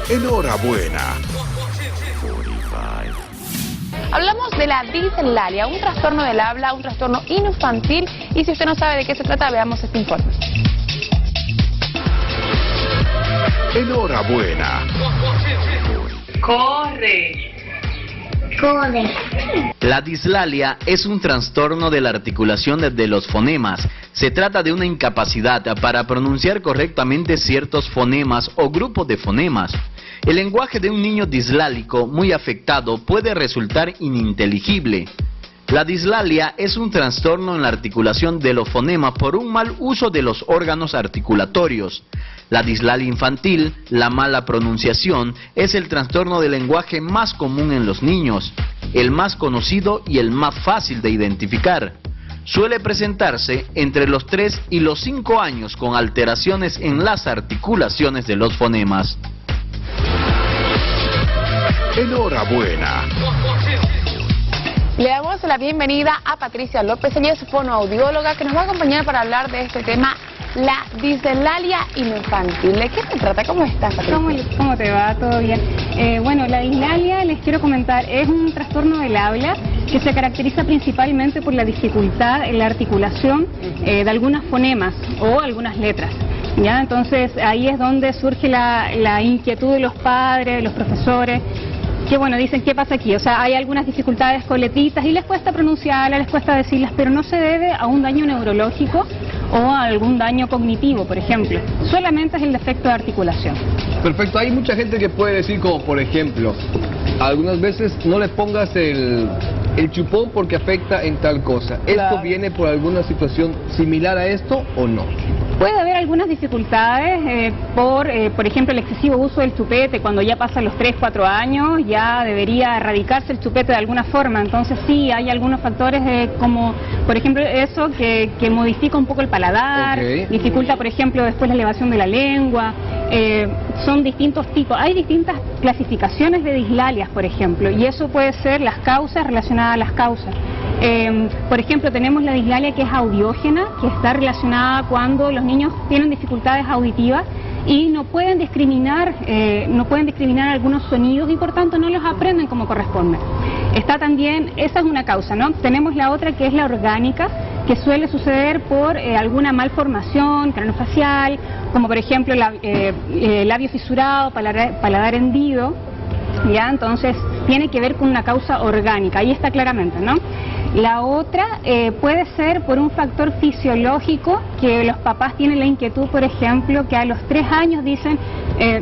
Enhorabuena. Hablamos de la dislalia, un trastorno del habla, un trastorno infantil, y si usted no sabe de qué se trata, veamos este informe. Enhorabuena. Corre. La dislalia es un trastorno de la articulación de los fonemas. Se trata de una incapacidad para pronunciar correctamente ciertos fonemas o grupos de fonemas. El lenguaje de un niño dislálico muy afectado puede resultar ininteligible. La dislalia es un trastorno en la articulación de los fonemas por un mal uso de los órganos articulatorios. La dislalia infantil, la mala pronunciación, es el trastorno del lenguaje más común en los niños, el más conocido y el más fácil de identificar. Suele presentarse entre los 3 y los 5 años con alteraciones en las articulaciones de los fonemas. Enhorabuena. Le damos la bienvenida a Patricia López, ella es fonoaudióloga que nos va a acompañar para hablar de este tema, la dislalia infantil. ¿De qué se trata? ¿Cómo estás, Patricia? ¿Cómo te va? ¿Todo bien? Bueno, la dislalia, les quiero comentar, es un trastorno del habla que se caracteriza principalmente por la dificultad en la articulación de algunos fonemas o algunas letras. ¿Ya? Entonces ahí es donde surge la inquietud de los padres, de los profesores, que bueno, dicen, ¿qué pasa aquí? O sea, hay algunas dificultades con letritas y les cuesta pronunciarlas, les cuesta decirlas, pero no se debe a un daño neurológico o a algún daño cognitivo, por ejemplo. Solamente es el defecto de articulación. Perfecto, hay mucha gente que puede decir, como por ejemplo, algunas veces no le pongas el chupón porque afecta en tal cosa. Claro. ¿Esto viene por alguna situación similar a esto o no? Puede haber algunas dificultades por ejemplo, el excesivo uso del chupete. Cuando ya pasan los 3, 4 años, ya debería erradicarse el chupete de alguna forma. Entonces sí, hay algunos factores como, por ejemplo, eso que modifica un poco el paladar, dificulta, por ejemplo, después la elevación de la lengua. Son distintos tipos. Hay distintas clasificaciones de dislalias, por ejemplo, y eso puede ser las causas relacionadas a las causas. Por ejemplo, tenemos la dislalia que es audiógena, que está relacionada cuando los niños tienen dificultades auditivas y no pueden discriminar algunos sonidos y por tanto no los aprenden como corresponde. Está también, esa es una causa, ¿no? Tenemos la otra que es la orgánica, que suele suceder por alguna malformación craneofacial, como por ejemplo labio fisurado, paladar hendido, ¿ya? Entonces tiene que ver con una causa orgánica, ahí está claramente, ¿no? La otra puede ser por un factor fisiológico, que los papás tienen la inquietud, por ejemplo, que a los 3 años dicen,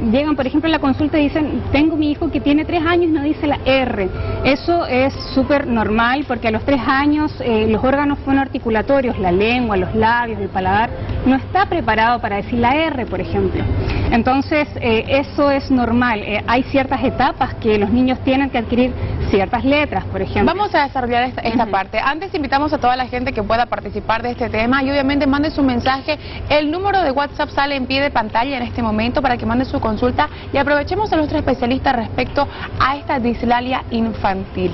llegan por ejemplo a la consulta y dicen, tengo mi hijo que tiene 3 años y no dice la R. Eso es súper normal porque a los 3 años los órganos fonoarticulatorios, la lengua, los labios, el paladar, no está preparado para decir la R, por ejemplo. Entonces eso es normal. Hay ciertas etapas que los niños tienen que adquirir ciertas letras, por ejemplo. Vamos a desarrollar esta parte. Antes invitamos a toda la gente que pueda participar de este tema y obviamente mande su mensaje. El número de WhatsApp sale en pie de pantalla en este momento para que mande su consulta y aprovechemos a nuestro especialista respecto a esta dislalia infantil.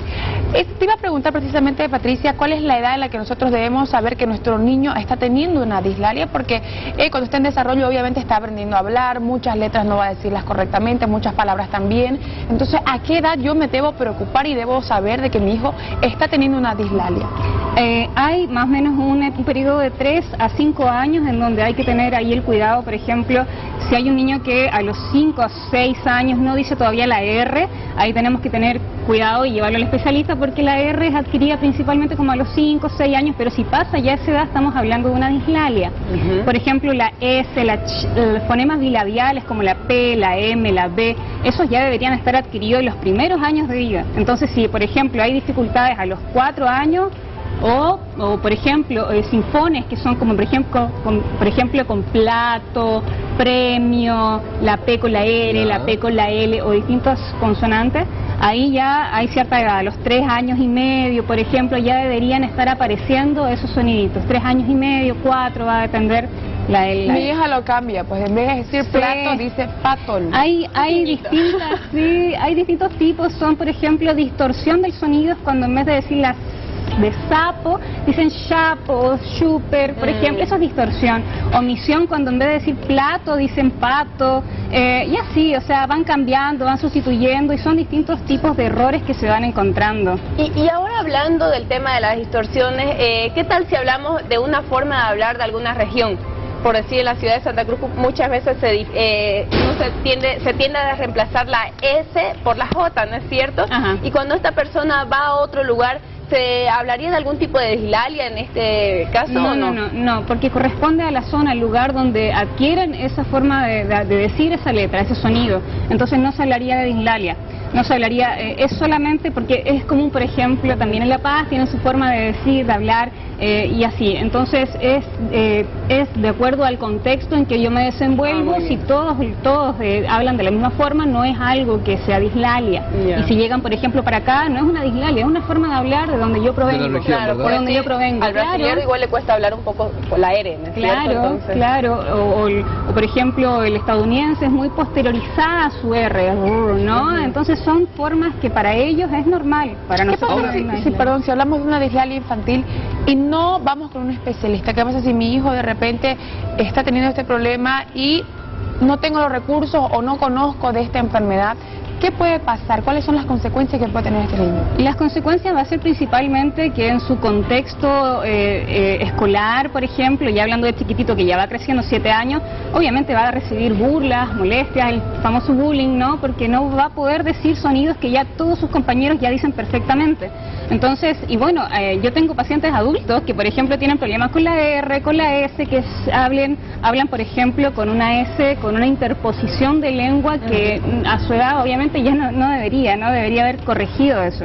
Te iba a preguntar precisamente, Patricia, ¿cuál es la edad en la que nosotros debemos saber que nuestro niño está teniendo una dislalia? Porque cuando está en desarrollo obviamente está aprendiendo a hablar, muchas letras no va a decirlas correctamente, muchas palabras también. Entonces, ¿a qué edad yo me debo preocupar y debo saber de que mi hijo está teniendo una dislalia? Hay más o menos un periodo de 3 a 5 años en donde hay que tener ahí el cuidado. Por ejemplo, si hay un niño que a los 5 o 6 años no dice todavía la R, ahí tenemos que tener cuidado y llevarlo al especialista porque la R es adquirida principalmente como a los 5 o 6 años, pero si pasa ya a esa edad estamos hablando de una dislalia. Por ejemplo, la S, los fonemas bilabiales como la P, la M, la B, esos ya deberían estar adquiridos en los primeros años de vida. Entonces, si por ejemplo hay dificultades a los 4 años, o por ejemplo sinfones que son como por ejemplo con plato, premio, la P con la R, la P con la L o distintas consonantes, ahí ya hay cierta edad, a los 3 años y medio, por ejemplo, ya deberían estar apareciendo esos soniditos. 3 años y medio, 4, va a depender. Mi hija lo cambia, pues en vez de decir plato dice patol. Hay distintos tipos, son por ejemplo distorsión del sonido, cuando en vez de decir la de sapo dicen chapo, super, por ejemplo, eso es distorsión. Omisión cuando en vez de decir plato dicen pato, y así, o sea, van cambiando, van sustituyendo y son distintos tipos de errores que se van encontrando. Y ahora hablando del tema de las distorsiones, ¿qué tal si hablamos de una forma de hablar de alguna región? Por decir, en la ciudad de Santa Cruz muchas veces se tiende a reemplazar la S por la J, ¿no es cierto? Ajá. Y cuando esta persona va a otro lugar, ¿se hablaría de algún tipo de dislalia en este caso o no? No, porque corresponde a la zona, al lugar donde adquieren esa forma de decir esa letra, ese sonido. Entonces no se hablaría de dislalia. No se hablaría, es solamente porque es común, por ejemplo, también en La Paz tienen su forma de decir, de hablar y así. Entonces es de acuerdo al contexto en que yo me desenvuelvo. Si todos hablan de la misma forma, no es algo que sea dislalia. Yeah. Y si llegan, por ejemplo, para acá, no es una dislalia, es una forma de hablar de donde yo provengo. De la región, Claro, ¿verdad? De donde yo provengo. Al brasileño Claro. igual le cuesta hablar un poco con la R, ¿no es cierto? Claro, Entonces... claro, o por ejemplo el estadounidense es muy posteriorizada su R, ¿no? Entonces son formas que para ellos es normal, para ¿Qué nosotros pasa no es si, normal. perdón, si hablamos de una dislalia infantil y no vamos con un especialista? ¿Qué pasa si mi hijo de repente está teniendo este problema y no tengo los recursos o no conozco de esta enfermedad? ¿Qué puede pasar? ¿Cuáles son las consecuencias que puede tener este niño? Las consecuencias va a ser principalmente que en su contexto escolar, por ejemplo, ya hablando de chiquitito que ya va creciendo 7 años, obviamente va a recibir burlas, molestias, el famoso bullying, ¿no? Porque no va a poder decir sonidos que ya todos sus compañeros ya dicen perfectamente. Entonces, y bueno, yo tengo pacientes adultos que, por ejemplo, tienen problemas con la R, con la S, que hablan, por ejemplo, con una S, con una interposición de lengua que a su edad, obviamente, ya no debería haber corregido eso.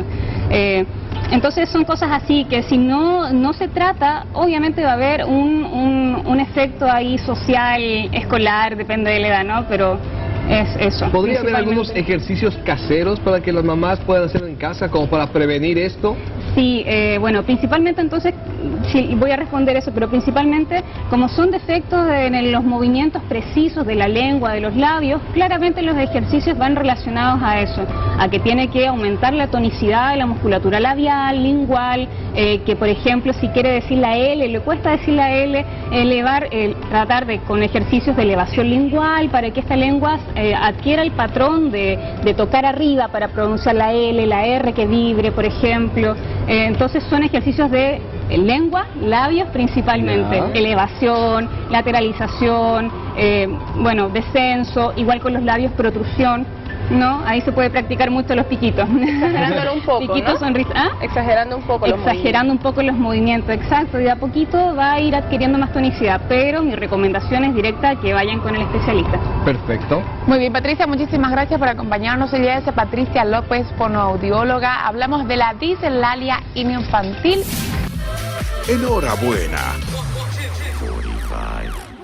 Entonces son cosas así que si no se trata, obviamente va a haber un efecto ahí social, escolar, depende de la edad, ¿no? Pero es eso. ¿Podría haber principalmente. algunos ejercicios caseros para que las mamás puedan hacer en casa como para prevenir esto? Sí, bueno, principalmente entonces, sí, voy a responder eso, pero principalmente como son defectos en los movimientos precisos de la lengua, de los labios, claramente los ejercicios van relacionados a eso, a que tiene que aumentar la tonicidad de la musculatura labial, lingual, que por ejemplo si quiere decir la L, le cuesta decir la L, tratar con ejercicios de elevación lingual para que esta lengua adquiera el patrón de tocar arriba para pronunciar la L, la R que vibre, por ejemplo. Entonces son ejercicios de lengua, labios principalmente, Ya. Elevación, lateralización, bueno, descenso, igual con los labios, protrusión, ¿no? Ahí se puede practicar mucho los piquitos. Exagerándolo un poco, Piquitos, ¿no? sonrisa. ¿Ah? Exagerando un poco los Exagerando un poco los movimientos, exacto, y de a poquito va a ir adquiriendo más tonicidad, pero mi recomendación es directa que vayan con el especialista. Perfecto. Muy bien, Patricia, muchísimas gracias por acompañarnos. Ella es Patricia López, fonoaudióloga. Hablamos de la dislalia infantil. Enhorabuena. 45